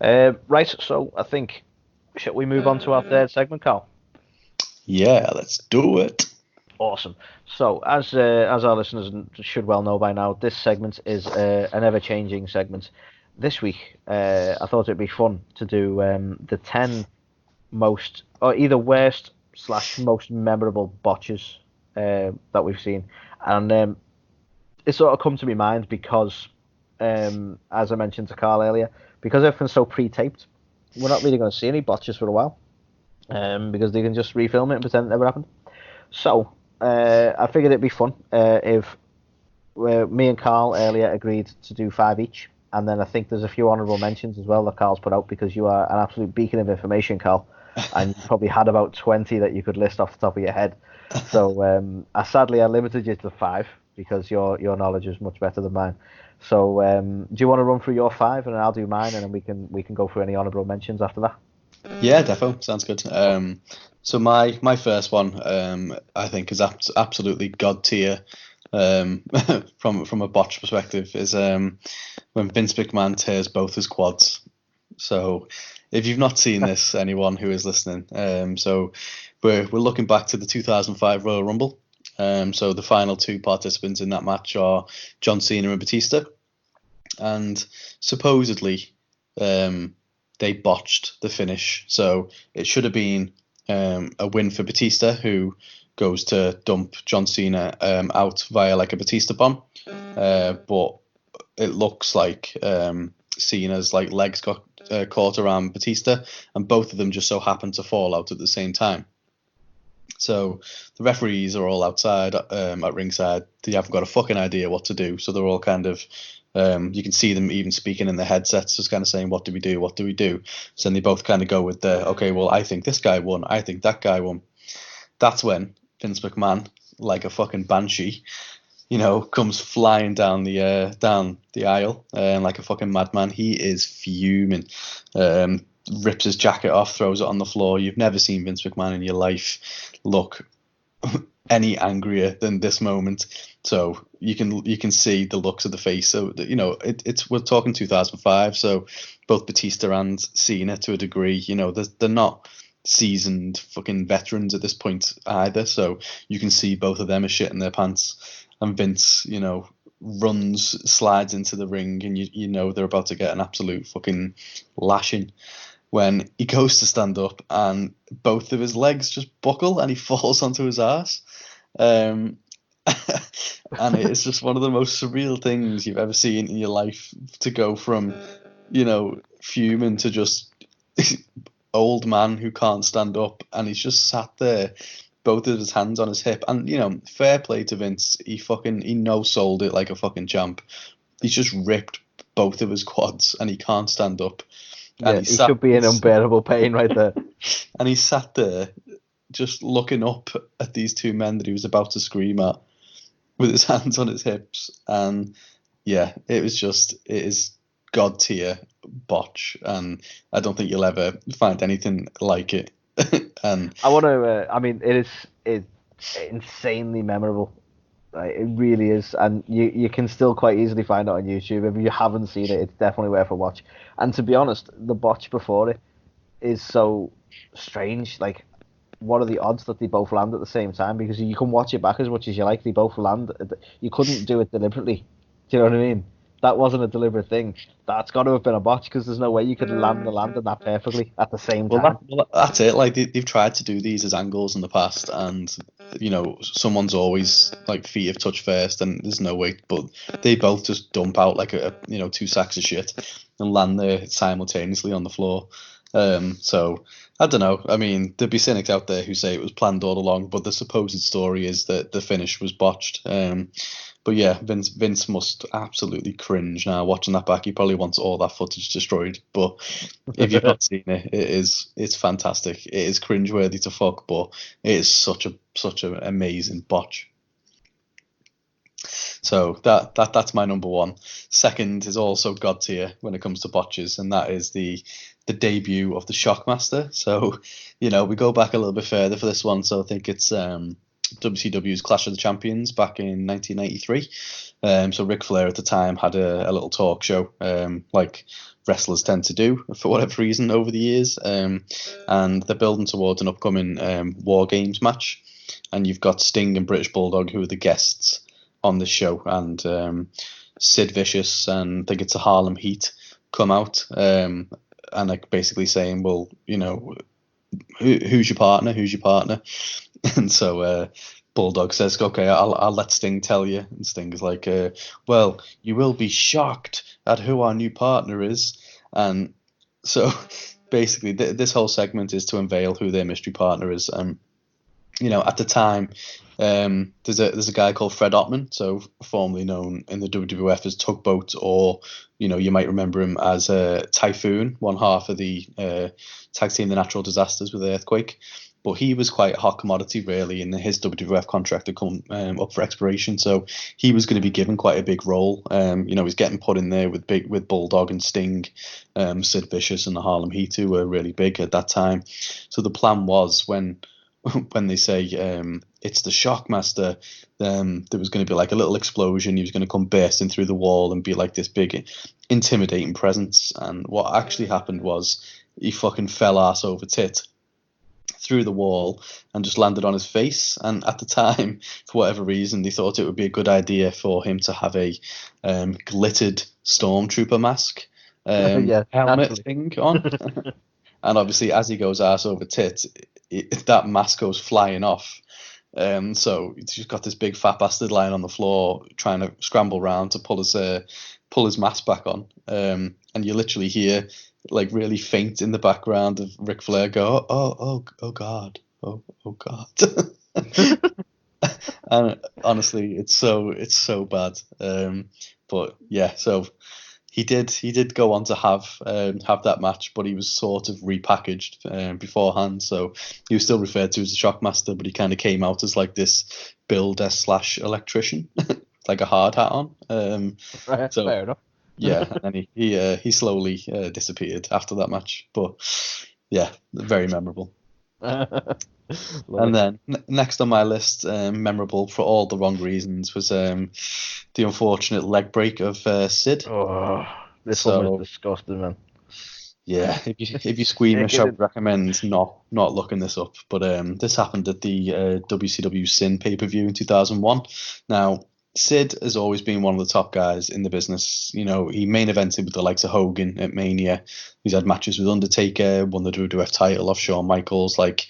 Right, so I think, shall we move on to our third segment, Carl? Yeah, let's do it. Awesome. So, as our listeners should well know by now, this segment is an ever-changing segment. This week, I thought it'd be fun to do the 10 most, or either worst / most memorable botches that we've seen. And it sort of come to my mind because, as I mentioned to Carl earlier, because everything's so pre-taped, we're not really going to see any botches for a while, because they can just refilm it and pretend it never happened. So, I figured it'd be fun if me and Carl earlier agreed to do 5 each, and then I think there's a few honourable mentions as well that Carl's put out, because you are an absolute beacon of information, Carl, and you probably had about 20 that you could list off the top of your head. So sadly I limited you to 5 because your knowledge is much better than mine. So do you want to run through your 5 and then I'll do mine, and then we can go through any honourable mentions after that? Yeah, defo. Sounds good. So my first one, I think, is absolutely god tier. From a botch perspective, is when Vince McMahon tears both his quads. So if you've not seen this, anyone who is listening, so we're looking back to the 2005 Royal Rumble. So the final 2 participants in that match are John Cena and Batista, and supposedly they botched the finish. So it should have been a win for Batista, who goes to dump John Cena out via like a Batista bomb, but it looks like Cena's like legs got caught around Batista, and both of them just so happened to fall out at the same time. So the referees are all outside at ringside. They haven't got a fucking idea what to do, so they're all kind of you can see them even speaking in their headsets, just kind of saying, what do we do, what do we do? So then they both kind of go with the, okay, well, I think this guy won, I think that guy won. That's when Vince McMahon, like a fucking banshee, comes flying down the aisle, like a fucking madman. He is fuming, rips his jacket off, throws it on the floor. You've never seen Vince McMahon in your life look any angrier than this moment. So you can see the looks of the face. So it's we're talking 2005. So both Batista and Cena, to a degree, they're not seasoned fucking veterans at this point either, so you can see both of them are shitting their pants, and Vince runs, slides into the ring, and you know they're about to get an absolute fucking lashing when he goes to stand up and both of his legs just buckle and he falls onto his ass. And it's just one of the most surreal things you've ever seen in your life, to go from fuming to just old man who can't stand up, and he's just sat there, both of his hands on his hip. And fair play to Vince, he no-sold it like a fucking champ. He's just ripped both of his quads and he can't stand up. Yeah, he should be in unbearable pain right there. And he sat there just looking up at these 2 men that he was about to scream at, with his hands on his hips. And yeah, it is god tier botch, and I don't think you'll ever find anything like it. And I want to it's insanely memorable. It really is, and you can still quite easily find it on YouTube. If you haven't seen it, it's definitely worth a watch. And to be honest, the botch before it is so strange. Like, what are the odds that they both land at the same time? Because you can watch it back as much as you like, they both land. You couldn't do it deliberately. Do you know what I mean? That wasn't a deliberate thing. That's got to have been a botch, because there's no way you could land the landing that perfectly at the same time. That's it. Like, they've tried to do these as angles in the past, and someone's always like feet have touched first, and there's no way. But they both just dump out like a 2 sacks of shit and land there simultaneously on the floor. So I don't know. I mean, there'd be cynics out there who say it was planned all along, but the supposed story is that the finish was botched. But yeah, Vince must absolutely cringe now watching that back. He probably wants all that footage destroyed. But if you've not seen it, it's fantastic. It is cringeworthy to fuck, but it is such an amazing botch. So that's my number one. Second is also god tier when it comes to botches, and that is the debut of the Shockmaster. So we go back a little bit further for this one. So I think it's WCW's Clash of the Champions back in 1993. So Ric Flair at the time had a little talk show, like wrestlers tend to do for whatever reason over the years, and they're building towards an upcoming War Games match, and you've got Sting and British Bulldog who are the guests on the show, and Sid Vicious and I think it's a Harlem Heat come out, and like basically saying, well, who's your partner? Who's your partner? And so Bulldog says, okay, I'll let Sting tell you. And Sting is like, well, you will be shocked at who our new partner is. And so basically this whole segment is to unveil who their mystery partner is. At the time, there's a guy called Fred Ottman, so formerly known in the WWF as Tugboat, or you might remember him as Typhoon, one half of the tag team The Natural Disasters with Earthquake. But he was quite a hot commodity, really, and his WWF contract had come up for expiration, so he was going to be given quite a big role. He's getting put in there with Bulldog and Sting, Sid Vicious and the Harlem Heat, who were really big at that time. So the plan was when they say it's the Shockmaster, there was going to be like a little explosion. He was going to come bursting through the wall and be like this big, intimidating presence. And what actually happened was he fucking fell ass over tit through the wall and just landed on his face. And at the time, for whatever reason, they thought it would be a good idea for him to have a glittered stormtrooper mask helmet thing on. And obviously, as he goes ass over tit, that mask goes flying off. So he's got this big fat bastard lying on the floor trying to scramble around to pull his mask back on. And you literally hear like really faint in the background of Ric Flair go, oh God, oh God. And honestly, it's so bad. But yeah, so he did go on to have that match, but he was sort of repackaged beforehand. So he was still referred to as the Shockmaster, but he kind of came out as like this builder / electrician, like a hard hat on. Right, so, fair enough. Yeah, and then he slowly disappeared after that match. But yeah, very memorable. And then next on my list, memorable for all the wrong reasons, was the unfortunate leg break of Sid. Oh, this one was disgusting, man. Yeah, if you squeamish, I would recommend not looking this up. But this happened at the WCW Sin pay-per-view in 2001. Now, Sid has always been one of the top guys in the business. He main evented with the likes of Hogan at Mania. He's had matches with Undertaker, won the WWF title off Shawn Michaels. Like,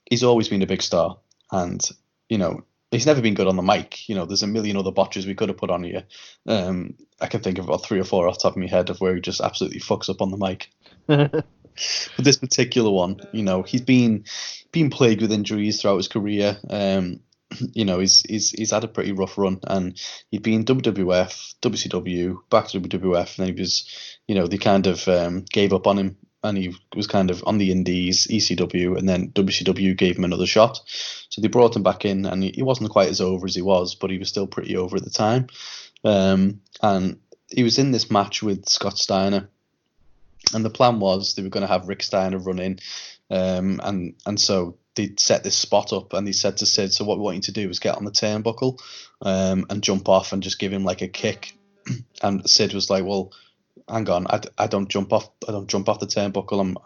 he's always been a big star. And, he's never been good on the mic. There's a million other botches we could have put on here. I can think of about 3 or 4 off the top of my head of where he just absolutely fucks up on the mic. But this particular one, he's been plagued with injuries throughout his career. He's had a pretty rough run, and he'd been WWF, WCW, back to WWF, and then he was, they kind of gave up on him, and he was kind of on the Indies, ECW, and then WCW gave him another shot. So they brought him back in, and he wasn't quite as over as he was, but he was still pretty over at the time. And he was in this match with Scott Steiner, and the plan was they were going to have Rick Steiner run in, and so they set this spot up, and he said to Sid, so what we want you to do is get on the turnbuckle and jump off and just give him like a kick. And Sid was like, well, hang on, I don't jump off the turnbuckle.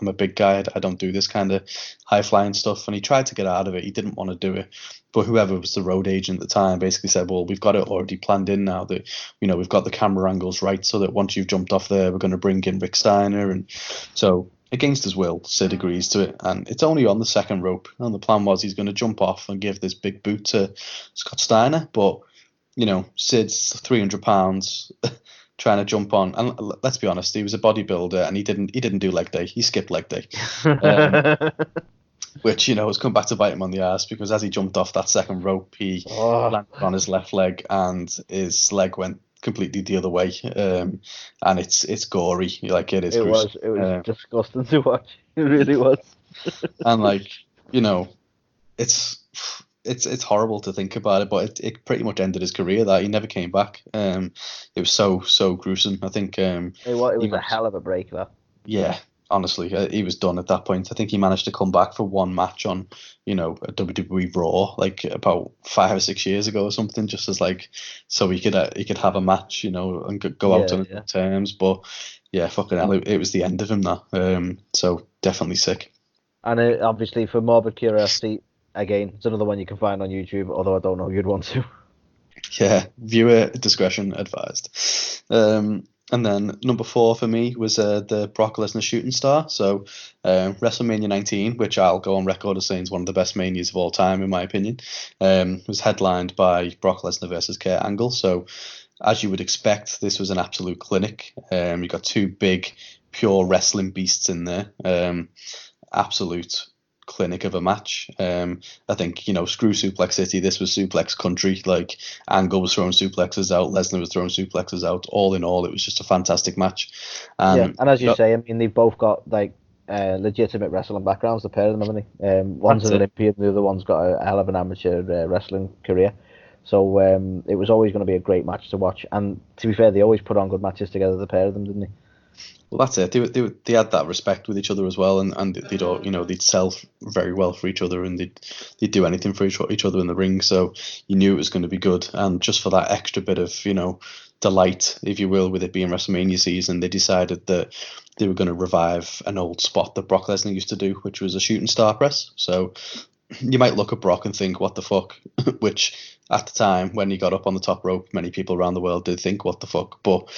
I'm a big guy. I don't do this kind of high flying stuff. And he tried to get out of it. He didn't want to do it. But whoever was the road agent at the time basically said, well, we've got it already planned in now that, we've got the camera angles right, so that once you've jumped off there, we're going to bring in Rick Steiner. And so against his will, Sid agrees to it, and it's only on the second rope. And the plan was he's going to jump off and give this big boot to Scott Steiner, but Sid's 300 pounds trying to jump on, and let's be honest, he was a bodybuilder, and he didn't do leg day. He skipped leg day, which has come back to bite him on the ass, because as he jumped off that second rope, he landed on his left leg, and his leg went completely the other way, and it's gory, like it is. It was disgusting to watch. It really was. And it's horrible to think about it, but it pretty much ended his career. That he never came back. It was so gruesome. I think it was a hell of a break, that. Yeah, honestly, he was done at that point. I think he managed to come back for one match on, a WWE Raw, like about 5 or 6 years ago or something, just as like, so he could have a match, and go out on his own terms. But yeah, fucking hell, it was the end of him now. So definitely sick. And obviously, for morbid curiosity, again, it's another one you can find on YouTube, although I don't know if you'd want to. Yeah, viewer discretion advised. And then number 4 for me was the Brock Lesnar shooting star. So WrestleMania 19, which I'll go on record as saying is one of the best manias of all time, in my opinion, was headlined by Brock Lesnar versus Kurt Angle. So as you would expect, this was an absolute clinic. You got two big, pure wrestling beasts in there. Absolute clinic of a match. I think, screw Suplex City, this was Suplex Country. Like, Angle was throwing suplexes out, Lesnar was throwing suplexes out. All in all, it was just a fantastic match. And as you say, I mean, they've both got like legitimate wrestling backgrounds, the pair of them, haven't they? One's an Olympian, the other one's got a hell of an amateur wrestling career. So it was always going to be a great match to watch. And to be fair, they always put on good matches together, the pair of them, didn't they? Well, that's it. They had that respect with each other as well, and they'd all, they'd sell very well for each other, and they'd do anything for each other in the ring. So you knew it was going to be good, and just for that extra bit of delight, if you will, with it being WrestleMania season, they decided that they were going to revive an old spot that Brock Lesnar used to do, which was a shooting star press. So you might look at Brock and think, what the fuck? Which at the time when he got up on the top rope, many people around the world did think, what the fuck? But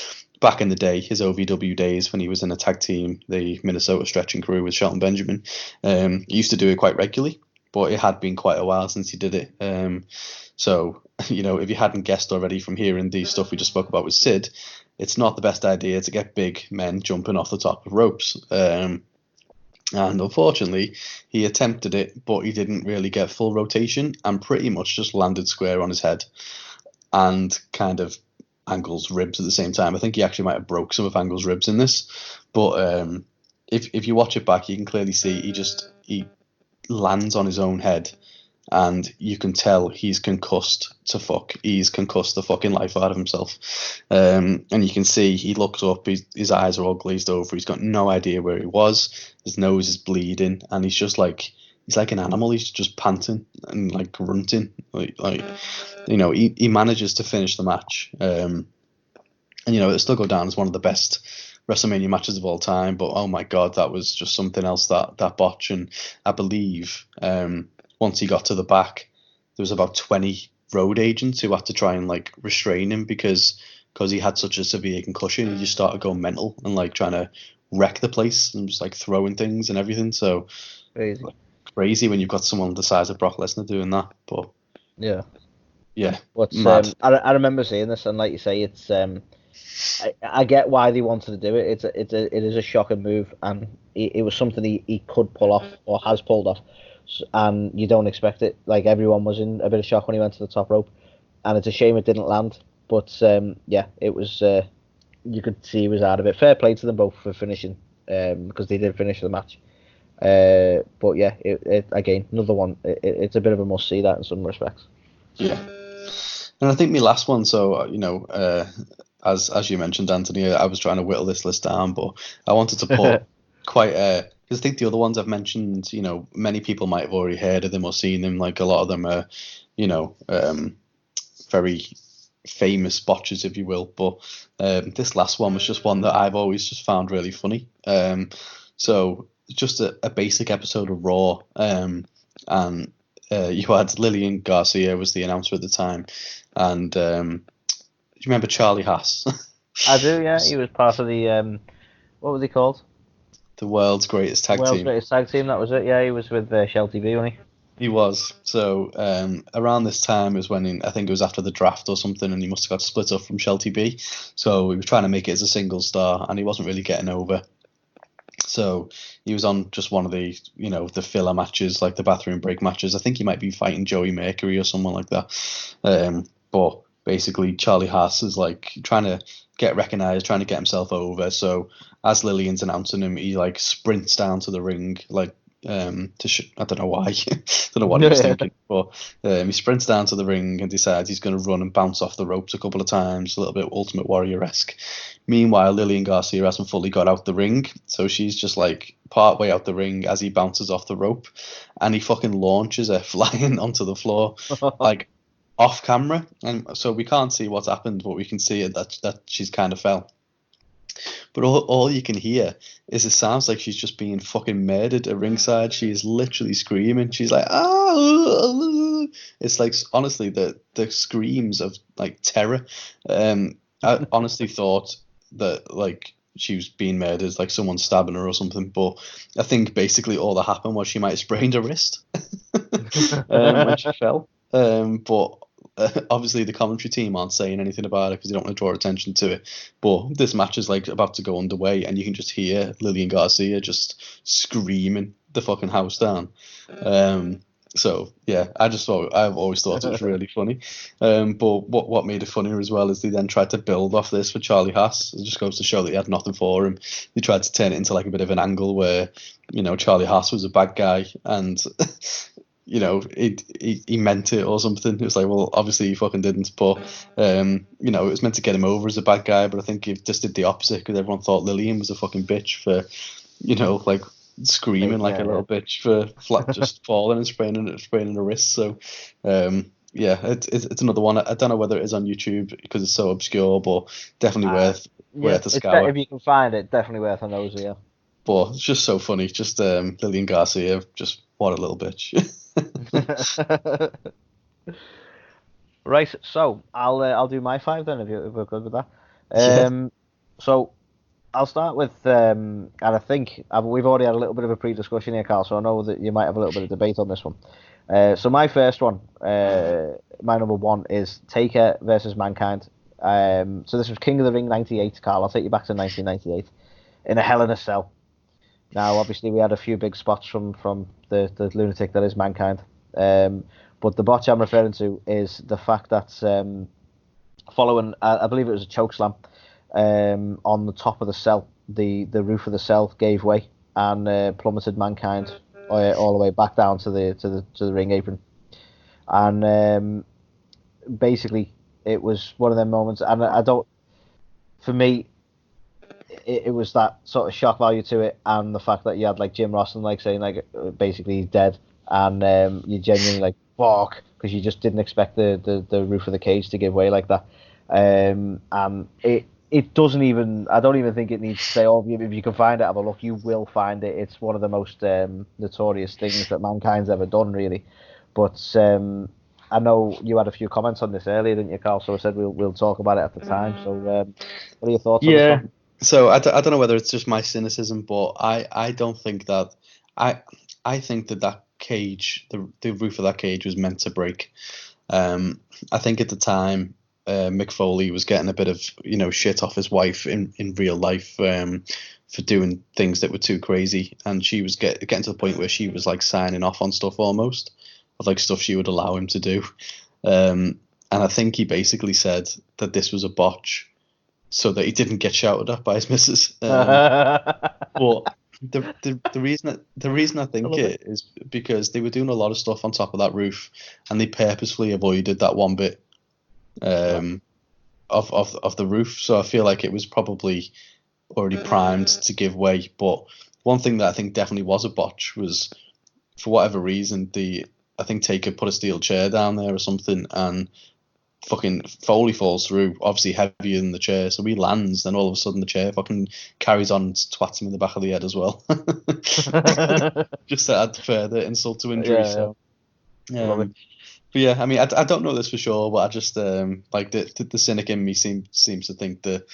back in the day, his OVW days, when he was in a tag team, the Minnesota Stretching Crew with Shelton Benjamin, he used to do it quite regularly, but it had been quite a while since he did it. So, if you hadn't guessed already from hearing the stuff we just spoke about with Sid, it's not the best idea to get big men jumping off the top of ropes. And unfortunately, he attempted it, but he didn't really get full rotation and pretty much just landed square on his head and kind of Angle's ribs at the same time. I think he actually might have broke some of Angle's ribs in this, but if you watch it back, you can clearly see he lands on his own head, and you can tell he's concussed to fuck. He's concussed the fucking life out of himself, and you can see he looks up. His eyes are all glazed over. He's got no idea where he was. His nose is bleeding, and he's just like. He's like an animal. He's just panting and like grunting. He manages to finish the match. And it'll still go down as one of the best WrestleMania matches of all time. But oh my god, that was just something else. That botch. And I believe once he got to the back, there was about 20 road agents who had to try and like restrain him because he had such a severe concussion. He just started going mental and like trying to wreck the place and just like throwing things and everything. So crazy when you've got someone the size of Brock Lesnar doing that, but yeah. I remember seeing this, and like you say, it's I get why they wanted to do it. It is a shocking move, and it was something he could pull off or has pulled off, and you don't expect it. Like, everyone was in a bit of shock when he went to the top rope, and it's a shame it didn't land. But it was. You could see he was out of it. Fair play to them both for finishing, because they did finish the match. But yeah, it again, another one. It's a bit of a must see that in some respects. Yeah, and I think my last one. So as you mentioned, Anthony, I was trying to whittle this list down, but I wanted to put quite because I think the other ones I've mentioned, many people might have already heard of them or seen them. Like, a lot of them are, very famous botches, if you will. But this last one was just one that I've always just found really funny. So just a basic episode of Raw, and you had Lillian Garcia was the announcer at the time, and do you remember Charlie Haas? I do, yeah. He was part of the what was he called? The world's greatest tag team. World's greatest tag team. That was it. Yeah, he was with Shell TV, wasn't he? He was. So around this time was when I think it was after the draft or something, and he must have got split up from Shell TV. So he was trying to make it as a single star, and he wasn't really getting over. So he was on just one of the, the filler matches, like the bathroom break matches. I think he might be fighting Joey Mercury or someone like that. But basically, Charlie Haas is like trying to get recognized, trying to get himself over. So as Lillian's announcing him, he like sprints down to the ring, like I don't know why. Don't know what he was thinking, but he sprints down to the ring and decides he's going to run and bounce off the ropes a couple of times, a little bit Ultimate Warrior-esque. Meanwhile, Lillian Garcia hasn't fully got out the ring, so she's just like part way out the ring as he bounces off the rope, and he fucking launches her flying onto the floor, like off camera, and so we can't see what's happened, but we can see that she's kind of fell. But all you can hear is it sounds like she's just being fucking murdered at ringside. She is literally screaming. She's like, ah! It's like, honestly, the screams of like terror. I honestly thought that like she was being murdered, like someone stabbing her or something. But I think basically all that happened was she might have sprained her wrist when she fell. But obviously the commentary team aren't saying anything about it because they don't want to draw attention to it. But this match is like about to go underway, and you can just hear Lillian Garcia just screaming the fucking house down. So yeah, I've always thought it was really funny. But what made it funnier as well is they then tried to build off this for Charlie Haas. It just goes to show that he had nothing for him. They tried to turn it into like a bit of an angle where, you know, Charlie Haas was a bad guy and you know, he meant it or something. It was like, well, obviously he fucking didn't, but you know, it was meant to get him over as a bad guy, but I think he just did the opposite because everyone thought Lillian was a fucking bitch for, you know, like screaming like a little bitch for just falling and spraining her wrist. So yeah, it's another one. I don't know whether it is on YouTube because it's so obscure, but definitely worth a scour. If you can find it, definitely worth a nose, yeah. But it's just so funny. Just Lillian Garcia, just what a little bitch. Right, so I'll do my 5 then if we're good with that. So I'll start with and I think we've already had a little bit of a pre-discussion here, Carl. So I know that you might have a little bit of debate on this one. So my first one, my number 1 is Taker versus Mankind. So this was King of the Ring '98, Carl. I'll take you back to 1998 in a Hell in a Cell. Now, obviously, we had a few big spots from the lunatic that is Mankind. But the botch I'm referring to is the fact that following, I believe it was a chokeslam, on the top of the cell, the roof of the cell gave way and plummeted Mankind all the way back down to the ring apron. And basically, it was one of them moments, and for me, it was that sort of shock value to it, and the fact that you had like Jim Ross and like saying like basically he's dead, and you genuinely like fuck because you just didn't expect the roof of the cage to give way like that, and it doesn't even, I don't even think it needs to say, oh, if you can find it, have a look. You will find it. It's one of the most notorious things that Mankind's ever done, really. But I know you had a few comments on this earlier, didn't you, Carl? So I said we'll talk about it at the time. So what are your thoughts on this one? So I don't know whether it's just my cynicism, but I don't think that I think that cage, the roof of that cage was meant to break. I think at the time Mick Foley was getting a bit of, you know, shit off his wife in real life for doing things that were too crazy, and she was getting to the point where she was like signing off on stuff almost of like stuff she would allow him to do, and I think he basically said that this was a botch so that he didn't get shouted at by his missus. But the reason I think it is because they were doing a lot of stuff on top of that roof, and they purposefully avoided that one bit of the roof. So I feel like it was probably already primed to give way. But one thing that I think definitely was a botch was, for whatever reason, I think Taker put a steel chair down there or something, and fucking Foley falls through, obviously heavier than the chair, so he lands, then all of a sudden the chair fucking carries on and twats him in the back of the head as well. Just to add further insult to injury. So but yeah, I mean, I don't know this for sure, but I just like the cynic in me seems to think that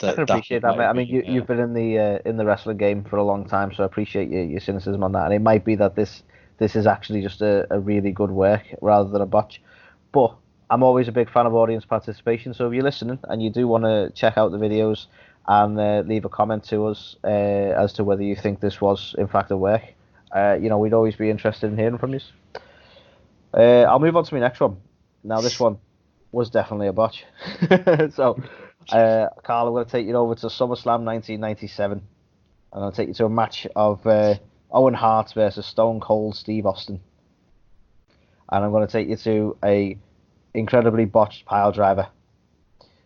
I can appreciate that, mate. I mean, you've been in the wrestling game for a long time, so I appreciate your cynicism on that. And it might be that this is actually just a really good work rather than a botch. But I'm always a big fan of audience participation, so if you're listening and you do want to check out the videos and leave a comment to us as to whether you think this was in fact a work, you know, we'd always be interested in hearing from you. I'll move on to my next one. Now, this one was definitely a botch. So, Carl, I'm going to take you over to SummerSlam 1997, and I'll take you to a match of Owen Heart versus Stone Cold Steve Austin. And I'm going to take you to a incredibly botched pile driver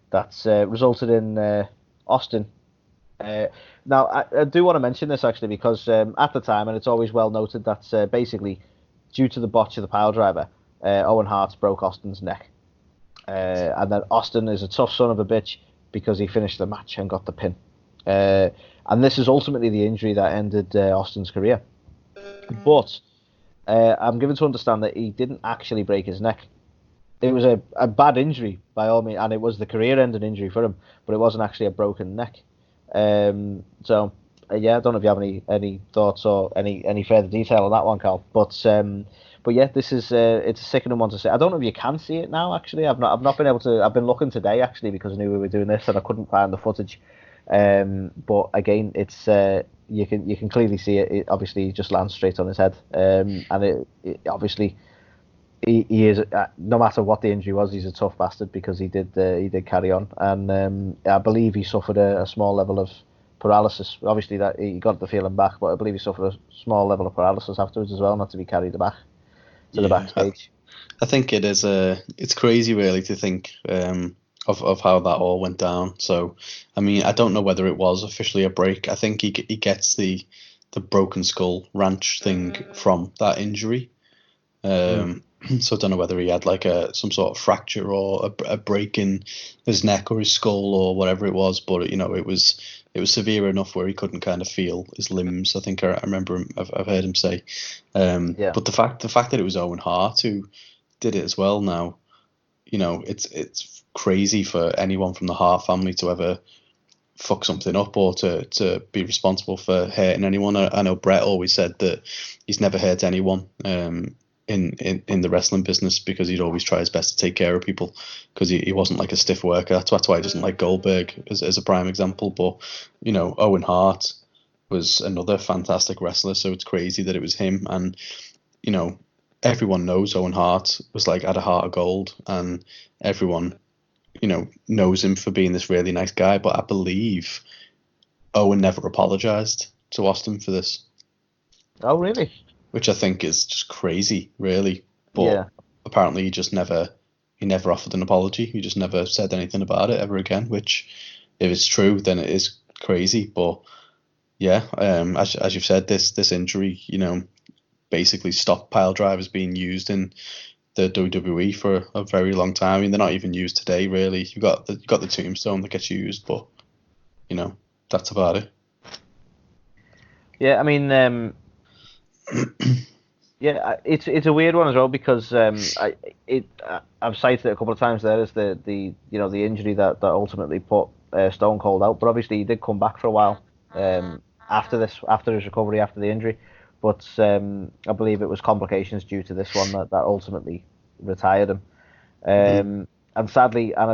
that's resulted in Austin. Now, I do want to mention this actually because at the time, and it's always well noted that basically due to the botch of the pile driver, Owen Hart broke Austin's neck. And then Austin is a tough son of a bitch because he finished the match and got the pin. And this is ultimately the injury that ended Austin's career. But I'm given to understand that he didn't actually break his neck. It was a bad injury by all means, and it was the career-ending injury for him, but it wasn't actually a broken neck. Yeah, I don't know if you have any thoughts or any further detail on that one, Carl. But yeah, this is it's a sickening one to see. I don't know if you can see it now. Actually, I've not been able to. I've been looking today actually because I knew we were doing this and I couldn't find the footage. But again, it's you can clearly see it. It obviously just lands straight on his head. And it obviously he is no matter what the injury was, he's a tough bastard because he did carry on. And I believe he suffered a small level of paralysis. Obviously that he got the feeling back, but I believe he suffered a small level of paralysis afterwards as well, not to be carried back to the backstage. I think it is it's crazy really to think of how that all went down. So I mean, I don't know whether it was officially a break. I think he gets the broken skull ranch thing from that injury. So I don't know whether he had like some sort of fracture or a break in his neck or his skull or whatever it was, but you know it was severe enough where he couldn't kind of feel his limbs. I think I remember I've heard him say. But the fact that it was Owen Hart who did it as well. Now, you know, it's crazy for anyone from the Hart family to ever fuck something up or to be responsible for hurting anyone. I know Brett always said that he's never hurt anyone in the wrestling business because he'd always try his best to take care of people because he wasn't like a stiff worker. That's why he doesn't like Goldberg as a prime example. But you know, Owen Hart was another fantastic wrestler, so it's crazy that it was him. And you know, everyone knows Owen Hart was like had a heart of gold, and everyone, you know, knows him for being this really nice guy. But I believe Owen never apologized to Austin for this. Oh, really? Which I think is just crazy, really. But apparently he never offered an apology. He just never said anything about it ever again, which if it's true, then it is crazy. But yeah, as you've said, this injury, you know, basically stopped pile drivers being used in the WWE for a very long time. I mean, they're not even used today, really. You've got the tombstone that gets used, but you know, that's about it. Yeah, I mean, yeah, it's a weird one as well because I've cited it a couple of times there as the you know the injury that ultimately put Stone Cold out, but obviously he did come back for a while after his recovery after the injury, but I believe it was complications due to this one that ultimately retired him. And sadly, and I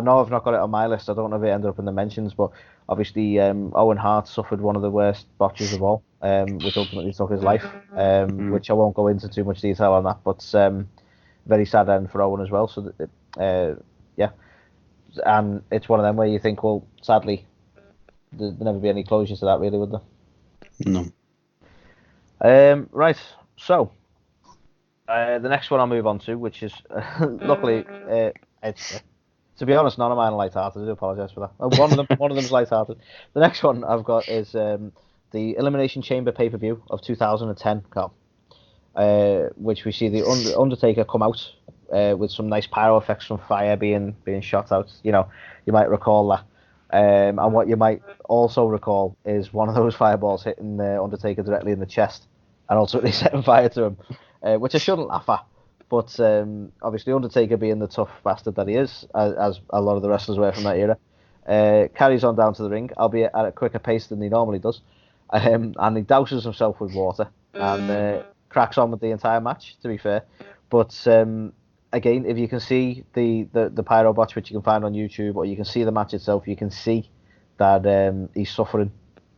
know I've not got it on my list. I don't know if it ended up in the mentions, but obviously Owen Hart suffered one of the worst botches of all, which ultimately took his life. Which I won't go into too much detail on that, but very sad end for Owen as well. So yeah, and it's one of them where you think, well, sadly, there'd never be any closure to that, really, would there? No. Right. So. The next one I'll move on to, which is luckily, it's to be honest, none of mine are light-hearted. I do apologise for that. One of them's light-hearted. The next one I've got is the Elimination Chamber pay-per-view of 2010, Carl, which we see the Undertaker come out with some nice pyro effects from fire being shot out. You know, you might recall that. And what you might also recall is one of those fireballs hitting the Undertaker directly in the chest and ultimately setting fire to him. Which I shouldn't laugh at, but obviously Undertaker being the tough bastard that he is, as a lot of the wrestlers were from that era, carries on down to the ring, albeit at a quicker pace than he normally does, and he douses himself with water and cracks on with the entire match, to be fair. But again, if you can see the pyro botch, which you can find on YouTube, or you can see the match itself, you can see that he's suffering,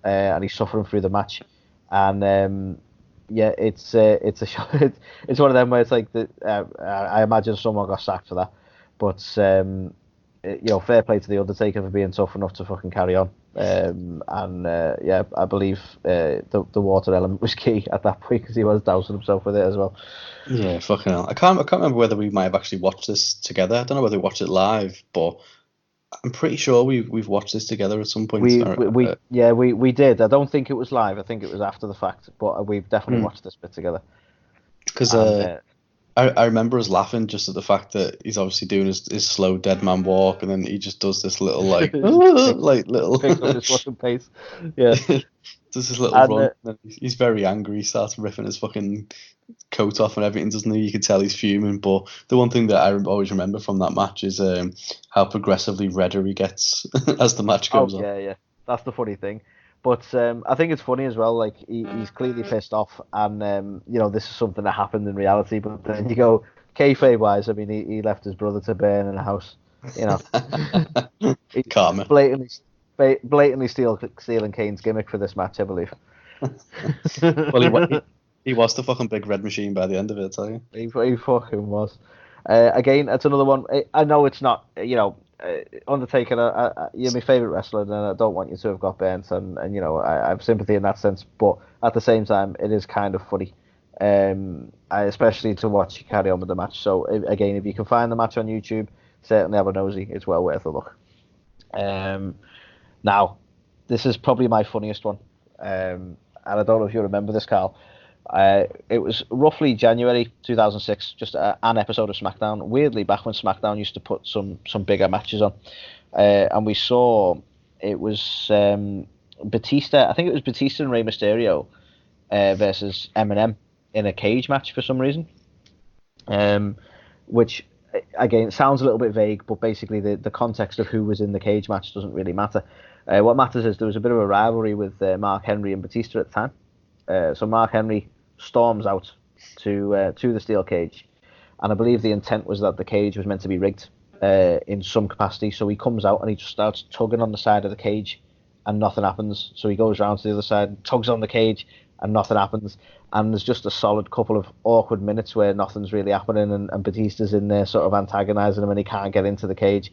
and he's suffering through the match, and yeah, it's one of them where it's like I imagine someone got sacked for that, but fair play to the Undertaker for being tough enough to fucking carry on. I believe the water element was key at that point because he was dousing himself with it as well. Yeah, fucking hell. I can't remember whether we might have actually watched this together. I don't know whether we watched it live, but I'm pretty sure we've watched this together at some point. We did. I don't think it was live. I think it was after the fact, but we've definitely watched this bit together. Because I remember us laughing just at the fact that he's obviously doing his slow dead man walk, and then he just does this little like little picks up his fucking pace. Yeah, does this little run. And he's very angry. He starts ripping his fucking coat off and everything, doesn't he? You can tell he's fuming. But the one thing that I always remember from that match is how progressively redder he gets as the match goes on. Yeah, that's the funny thing. But I think it's funny as well. Like he's clearly pissed off, and this is something that happened in reality. But then you go kayfabe wise. I mean, he left his brother to burn in a house. Karma. Blatantly stealing Kane's gimmick for this match, I believe. Well, he was the fucking big red machine by the end of it, I tell you. He fucking was. Again, it's another one. I know it's not. Undertaker, you're my favourite wrestler, and I don't want you to have got burnt, and I have sympathy in that sense, but at the same time, it is kind of funny, especially to watch you carry on with the match. So, again, if you can find the match on YouTube, certainly have a nosy. It's well worth a look. Now, this is probably my funniest one, and I don't know if you remember this, Carl. It was roughly January 2006, just an episode of SmackDown. Weirdly, back when SmackDown used to put some bigger matches on, and we saw it was Batista. I think it was Batista and Rey Mysterio versus Eminem in a cage match for some reason. Which again sounds a little bit vague, but basically the context of who was in the cage match doesn't really matter. What matters is there was a bit of a rivalry with Mark Henry and Batista at the time. So Mark Henry storms out to the steel cage, and I believe the intent was that the cage was meant to be rigged in some capacity. So he comes out and he just starts tugging on the side of the cage, and nothing happens. So he goes round to the other side, and tugs on the cage, and nothing happens. And there's just a solid couple of awkward minutes where nothing's really happening, and Batista's in there sort of antagonising him, and he can't get into the cage.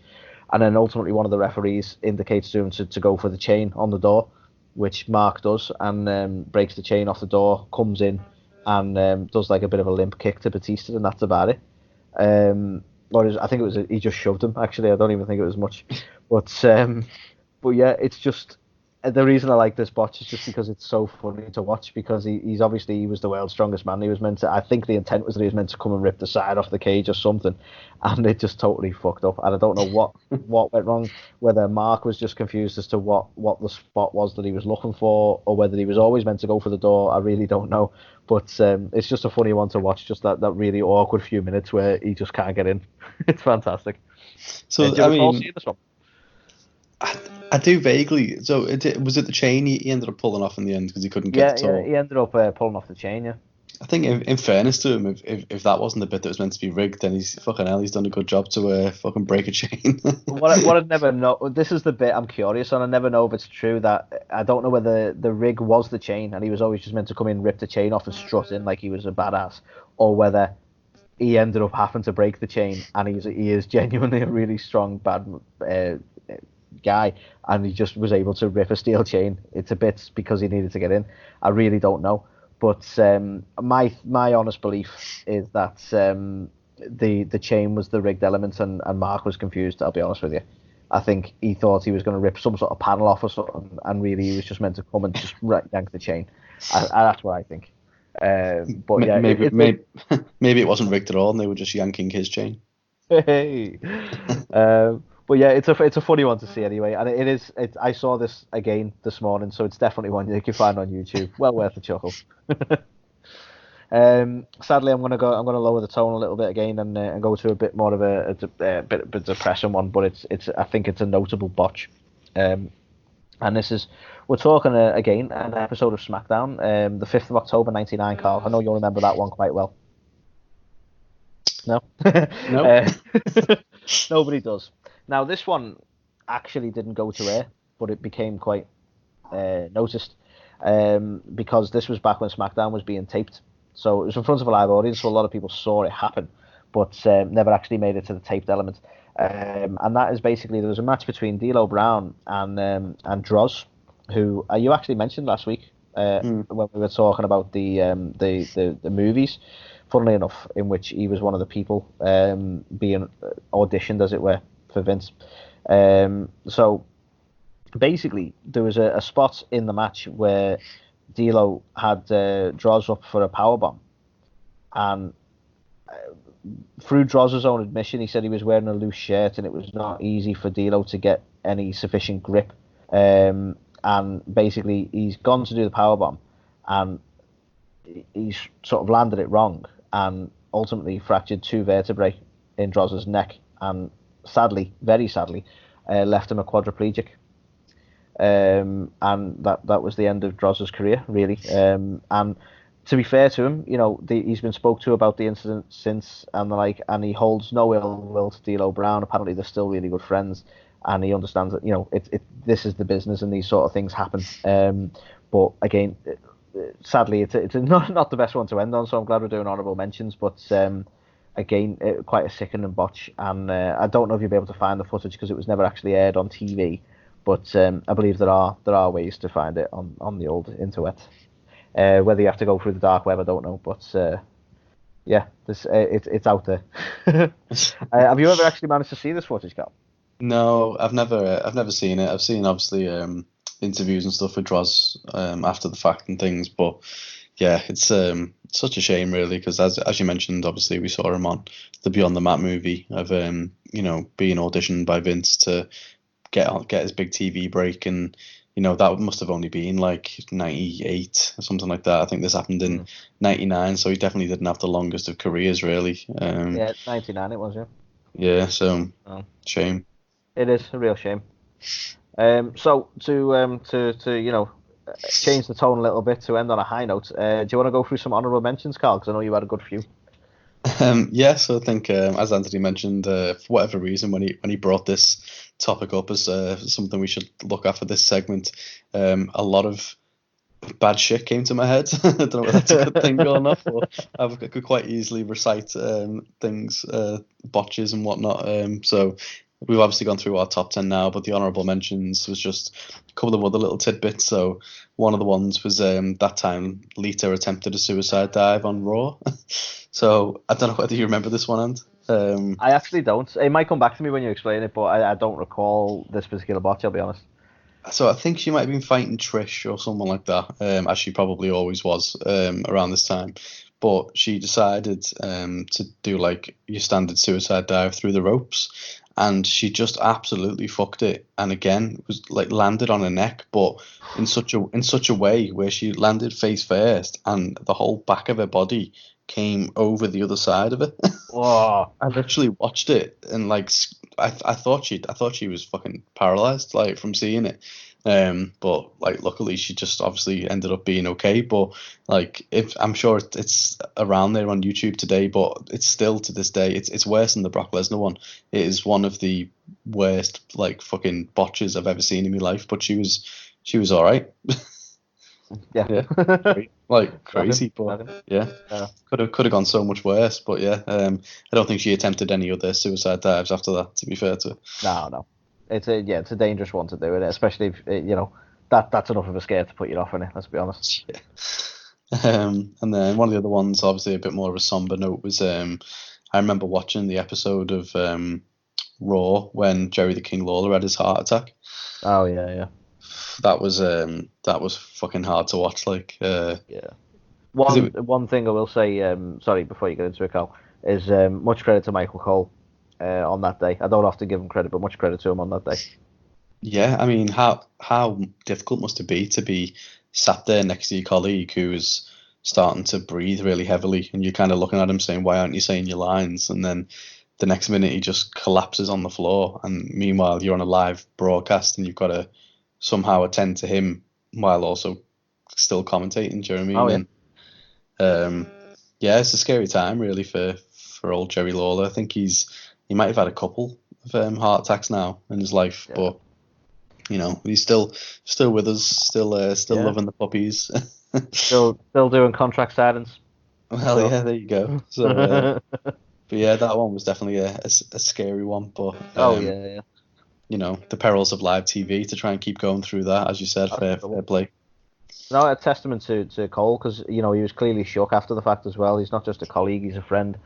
And then ultimately one of the referees indicates to him to go for the chain on the door, which Mark does, and breaks the chain off the door, comes in, and does like a bit of a limp kick to Batista, and that's about it. I think it was he just shoved him. Actually, I don't even think it was much, but yeah, it's just the reason I like this botch is just because it's so funny to watch, because he was the world's strongest man. He was meant to. I think the intent was that he was meant to come and rip the side off the cage or something, and it just totally fucked up. And I don't know what went wrong. Whether Mark was just confused as to what the spot was that he was looking for, or whether he was always meant to go for the door. I really don't know. But it's just a funny one to watch. Just that really awkward few minutes where he just can't get in. It's fantastic. So I mean, see this one? I do vaguely. So was it the chain he ended up pulling off in the end because he couldn't get it all? Yeah, he ended up pulling off the chain, yeah. I think in fairness to him, if that wasn't the bit that was meant to be rigged, then he's done a good job to fucking break a chain. what I'd never know, this is the bit I'm curious on. I never know if it's true that I don't know whether the rig was the chain and he was always just meant to come in, rip the chain off and strut in like he was a badass, or whether he ended up having to break the chain and he is genuinely a really strong bad guy, and he just was able to rip a steel chain into bits because he needed to get in. I really don't know, but my honest belief is that the chain was the rigged element, and Mark was confused. I'll be honest with you. I think he thought he was going to rip some sort of panel off or something, and really he was just meant to come and just yank the chain. That's what I think. But yeah, maybe it wasn't rigged at all, and they were just yanking his chain. Hey. But yeah, it's a funny one to see anyway, and it is. I saw this again this morning, so it's definitely one you can find on YouTube. Well worth a chuckle. Sadly, I'm gonna lower the tone a little bit again and go to a bit more of a bit depressing one, but I think it's a notable botch. And this is, we're talking again an episode of SmackDown, the 5th of October 1999. Carl, I know you'll remember that one quite well. No, no, nobody does. Now, this one actually didn't go to air, but it became quite noticed because this was back when SmackDown was being taped. So it was in front of a live audience, so a lot of people saw it happen, but never actually made it to the taped element. And that is basically, there was a match between D'Lo Brown and Droz, who you actually mentioned last week when we were talking about the movies. Funnily enough, in which he was one of the people being auditioned, as it were, for Vince. So basically, there was a spot in the match where D'Lo had Droz up for a powerbomb, and through Droz's own admission, he said he was wearing a loose shirt and it was not easy for D'Lo to get any sufficient grip. And basically, he's gone to do the powerbomb, and he's sort of landed it wrong, and ultimately fractured 2 vertebrae in Droz's neck, and sadly, very sadly, left him a quadriplegic. And that was the end of Droz's career, really. And to be fair to him, he's been spoke to about the incident since, and he holds no ill will to D'Lo Brown. Apparently, they're still really good friends, and he understands that this is the business and these sort of things happen. But again, sadly, it's not the best one to end on. So I'm glad we're doing honourable mentions. But again, quite a sickening botch, and I don't know if you'll be able to find the footage because it was never actually aired on TV. But I believe there are ways to find it on the old internet. Whether you have to go through the dark web, I don't know. But yeah, it's out there. Have you ever actually managed to see this footage, Cal? No, I've never seen it. I've seen obviously interviews and stuff with Droz after the fact and things, but yeah, it's such a shame really, because as you mentioned, obviously we saw him on the Beyond the Mat movie of being auditioned by Vince to get his big TV break, and that must have only been like 98 or something like that. I think this happened in 99, so he definitely didn't have the longest of careers really. Yeah, 99 it was, yeah. Yeah, so shame. It is a real shame. So to change the tone a little bit, to end on a high note, do you want to go through some honourable mentions, Carl? Because I know you had a good few. Yeah, so I think as Anthony mentioned, for whatever reason, when he brought this topic up as something we should look at for this segment, a lot of bad shit came to my head. I don't know if that's a good thing or not, but I could quite easily recite things, botches and whatnot. So we've obviously gone through our top 10 now, but the honourable mentions was just a couple of other little tidbits. So one of the ones was that time Lita attempted a suicide dive on Raw. So I don't know whether you remember this one, Ant. I actually don't. It might come back to me when you explain it, but I don't recall this particular botch, I'll be honest. So I think she might have been fighting Trish or someone like that, as she probably always was around this time. But she decided to do like your standard suicide dive through the ropes, and she just absolutely fucked it. And again, was like landed on her neck, but in such a way where she landed face first, and the whole back of her body came over the other side of it. Whoa. I literally watched it, and like I thought she was fucking paralyzed like from seeing it. But like luckily she just obviously ended up being okay. But like I'm sure it's around there on YouTube today, but it's still to this day it's worse than the Brock Lesnar one. It is one of the worst like fucking botches I've ever seen in my life. But she was all right. Yeah. Like crazy, but yeah, could have gone so much worse. But yeah, I don't think she attempted any other suicide dives after that, to be fair to her. No, it's a dangerous one to do, it, especially if that's enough of a scare to put you off in it. Let's be honest. Yeah. And then one of the other ones, obviously a bit more of a somber note, was I remember watching the episode of Raw when Jerry the King Lawler had his heart attack. Oh yeah. That was fucking hard to watch. Like yeah. One thing I will say, sorry, before you get into it, Carl, is much credit to Michael Cole on that day. I don't often give him credit, but much credit to him on that day. Yeah, I mean, how difficult must it be to be sat there next to your colleague who is starting to breathe really heavily, and you're kind of looking at him saying, "Why aren't you saying your lines?" And then the next minute he just collapses on the floor, and meanwhile you're on a live broadcast and you've got to somehow attend to him while also still commentating. Do you know what I mean? Oh, yeah. Yeah, it's a scary time really for old Jerry Lawler. I think he might have had a couple of heart attacks now in his life, but he's still with us, still loving the puppies. still doing contract signings. Well, yeah, there you go. So But yeah, that one was definitely a scary one. But yeah. The perils of live TV to try and keep going through that, as you said, fair play. No, a testament to Cole, because he was clearly shook after the fact as well. He's not just a colleague; he's a friend,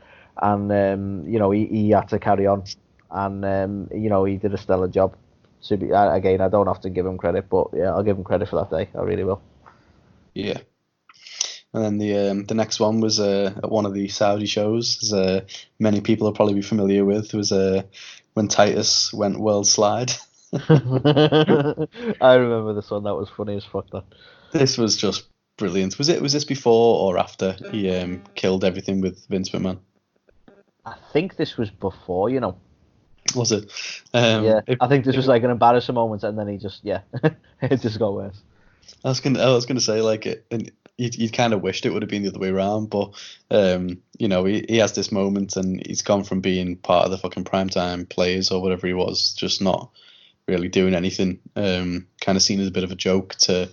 and he had to carry on, and he did a stellar job. Again, I don't often give him credit, but yeah, I'll give him credit for that day. I really will. Yeah. And then the next one was at one of the Saudi shows, as many people will probably be familiar with. It was when Titus went world slide. I remember this one. That was funny as fuck. That. This was just brilliant. Was this before or after he killed everything with Vince McMahon? I think this was before, Was it? Yeah, I think this was like an embarrassing moment, and then he just it just got worse. I was gonna say, like, you kind of wished it would have been the other way around, but he has this moment, and he's gone from being part of the fucking primetime players or whatever he was, just not really doing anything, kind of seen as a bit of a joke, to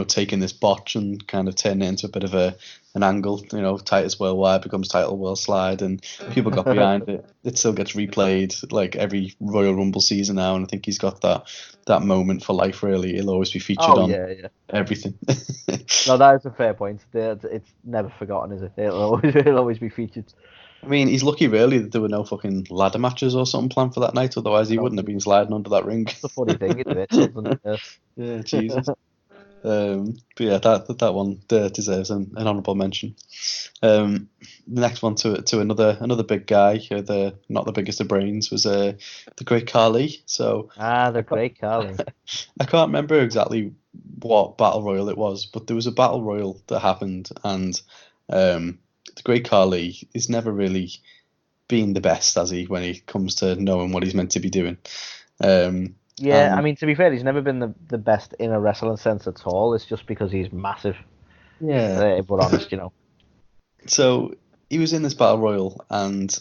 taking this botch and kind of turning it into a bit of an angle. Titus Worldwide becomes Title World Slide, and people got behind it. It still gets replayed like every Royal Rumble season now, and I think he's got that moment for life. Really, he'll always be featured on everything. No, that is a fair point. It's never forgotten, is it? It'll always be featured. I mean, he's lucky really that there were no fucking ladder matches or something planned for that night. Otherwise, he wouldn't have been sliding under that ring. It's a funny thing, isn't it? Yeah, Jesus. But yeah, that one deserves an honourable mention. The next one to another big guy, not the biggest of brains, was the Great Khali. So the Great Khali. I can't remember exactly what battle royal it was, but there was a battle royal that happened, and the Great Khali is never really been the best, has he, when he comes to knowing what he's meant to be doing. Yeah, I mean, to be fair, he's never been the best in a wrestling sense at all. It's just because he's massive. Yeah. But honest, So he was in this battle royal, and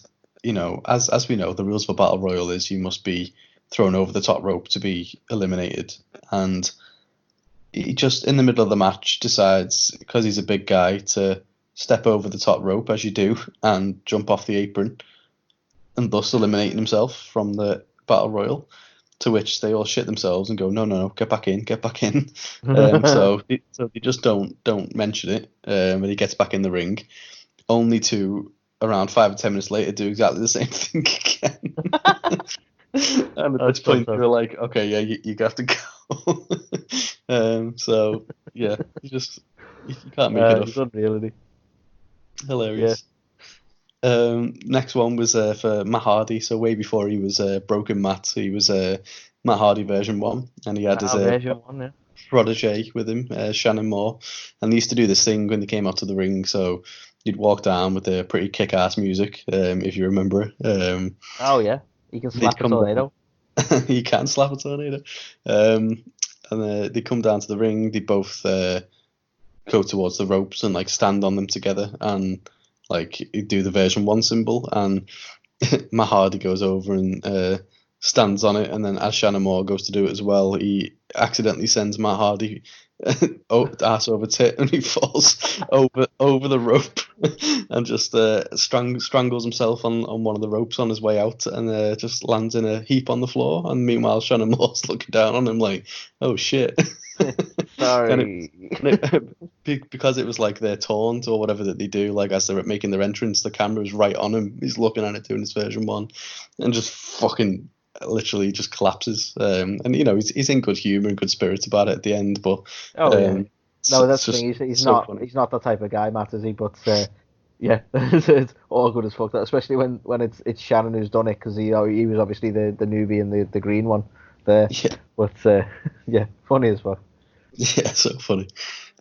as we know, the rules for battle royal is you must be thrown over the top rope to be eliminated. And he just in the middle of the match decides, because he's a big guy, to step over the top rope, as you do, and jump off the apron, and thus eliminating himself from the battle royal. To which they all shit themselves and go, no, get back in. So they just don't mention it, and he gets back in the ring, only to around 5 or 10 minutes later do exactly the same thing again. And at this point, they're like, okay, yeah, you have to go. So yeah, you can't make it up. It's unreal. Hilarious. Next one was for Matt Hardy. So way before he was Broken Matt, he was Matt Hardy version 1, and he had his protege with him, Shannon Moore, and they used to do this thing when they came out to the ring. So you'd walk down with the pretty kick-ass music, if you remember. Oh yeah, you can slap a tornado. You can slap a tornado. And they come down to the ring. They both go towards the ropes and like stand on them together, and like do the version 1 symbol, and Matt Hardy goes over and stands on it, and then as Shannon Moore goes to do it as well, he accidentally sends Matt Hardy ass over tit, and he falls over the rope and just strangles himself on one of the ropes on his way out, and just lands in a heap on the floor. And meanwhile, Shannon Moore's looking down on him like, oh shit. Sorry. Because it was like their taunt or whatever that they do, like as they're making their entrance, the camera's right on him. He's looking at it doing his version 1, and just fucking literally just collapses. And he's in good humor and good spirits about it at the end. But no, that's the thing. He's so not funny. He's not that type of guy, Matt, is he? But yeah, it's all good as fuck. That, especially when it's Shannon who's done it, because he was obviously the newbie and the green one there. Yeah. But yeah, funny as fuck. Yeah, so funny.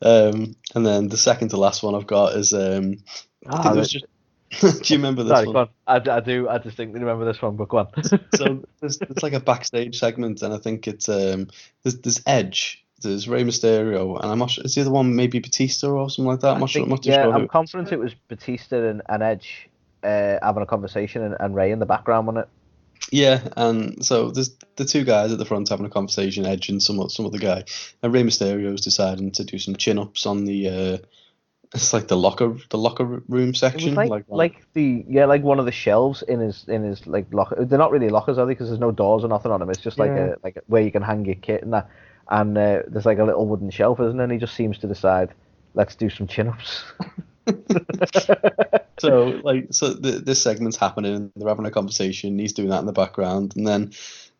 And then the second to last one I've got is I think it was just. Do you remember this one? Go on. I do. I distinctly remember this one, but go on. So there's like a backstage segment, and I think it's there's Edge, there's Rey Mysterio, and I'm not sure, is the other one maybe Batista or something like that? I'm not too sure. I'm confident it was Batista and Edge having a conversation, and Rey in the background, wasn't it? Yeah, and so there's the two guys at the front having a conversation, Edge and some other guy, and Rey Mysterio's deciding to do some chin-ups on the It's like the locker room It section. was like one of the shelves in his like locker. They're not really lockers, are they? Because there's no doors or nothing on them. It's just like Yeah. where you can hang your kit and that. And there's like a little wooden shelf, isn't there? And he just seems to decide, let's do some chin-ups. So this segment's happening, and they're having a conversation. He's doing that in the background, and then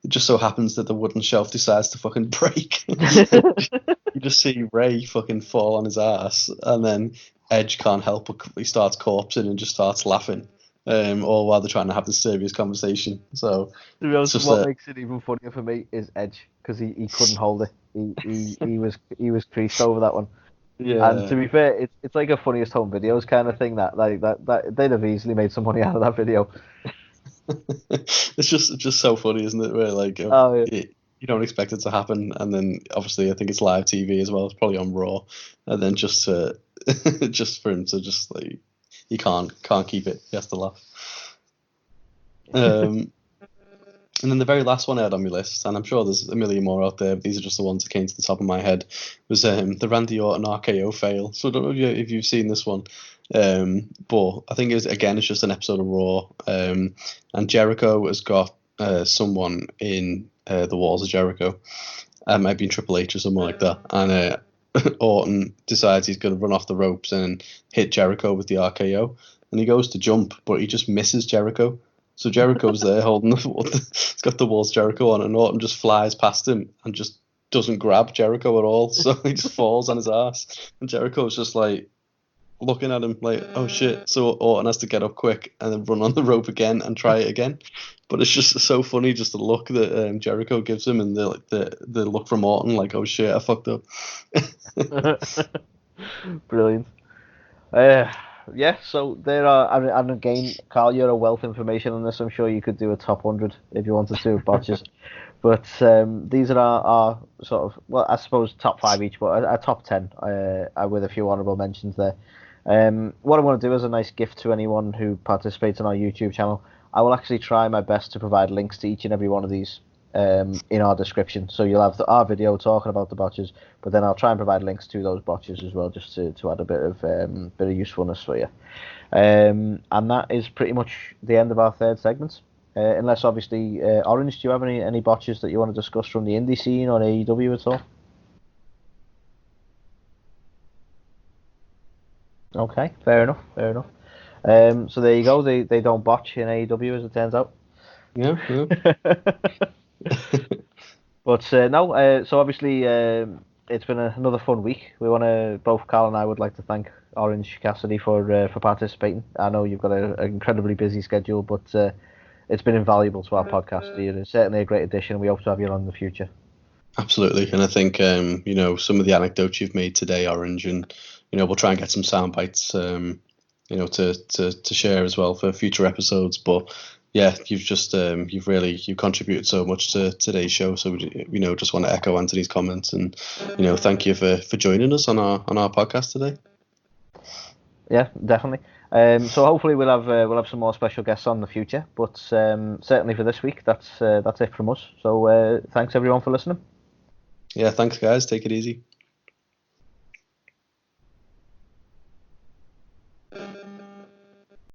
it just so happens that the wooden shelf decides to fucking break. You just see Ray fucking fall on his ass, and then Edge can't help but he starts corpsing and just starts laughing. All while they're trying to have this serious conversation. So To be honest, what makes it even funnier for me is Edge, because he couldn't hold it. He was creased over that one. yeah, And to be fair, it's like a funniest home videos kind of thing that they'd have easily made some money out of that video. it's just so funny, isn't it? Where like Oh, yeah. you don't expect it to happen, and then obviously I think it's live TV as well. It's probably on Raw, and then just just for him to just like he can't keep it. He has to laugh. And then the very last one I had on my list, and I'm sure there's a million more out there, but these are just the ones that came to the top of my head, was the Randy Orton RKO fail. So I don't know if you've seen this one, but I think it's just an episode of Raw, and Jericho has got someone in the Walls of Jericho. It might be Triple H or something like that, and Orton decides he's going to run off the ropes and hit Jericho with the RKO, and he goes to jump, but he just misses Jericho. So Jericho's there holding he's got the Walls Jericho on, and Orton just flies past him and just doesn't grab Jericho at all. So he just falls on his ass, and Jericho's just like looking at him like, oh shit. So Orton has to get up quick and then run on the rope again and try it again. But it's just so funny, just the look that Jericho gives him, and the look from Orton like, oh shit, I fucked up. Brilliant. Yeah, so there are, and again, Carl, you're a wealth of information on this. I'm sure you could do a top 100 if you wanted to, botches. But these are our sort of, well, I suppose top 5 each, but a top 10 with a few honourable mentions there. What I want to do as a nice gift to anyone who participates in our YouTube channel, I will actually try my best to provide links to each and every one of these in our description. So you'll have our video talking about the botches, but then I'll try and provide links to those botches as well, just to add a bit of usefulness for you. And that is pretty much the end of our third segment. Unless obviously, Orange, do you have any botches that you want to discuss from the indie scene or AEW at all? Okay, fair enough. So there you go. They don't botch in AEW, as it turns out. Yeah. But no, so obviously it's been another fun week. Both Carl and I would like to thank Orange Cassidy for participating. I know you've got an incredibly busy schedule, but it's been invaluable to our podcast. You're certainly a great addition. We hope to have you on in the future. Absolutely, and I think some of the anecdotes you've made today, Orange, and we'll try and get some sound bites, to share as well for future episodes. But yeah, you've contributed so much to today's show. So just want to echo Anthony's comments, and thank you for joining us on our podcast today. Yeah, definitely. So hopefully we'll have some more special guests on in the future. But certainly for this week, that's it from us. So thanks everyone for listening. Yeah, thanks guys. Take it easy.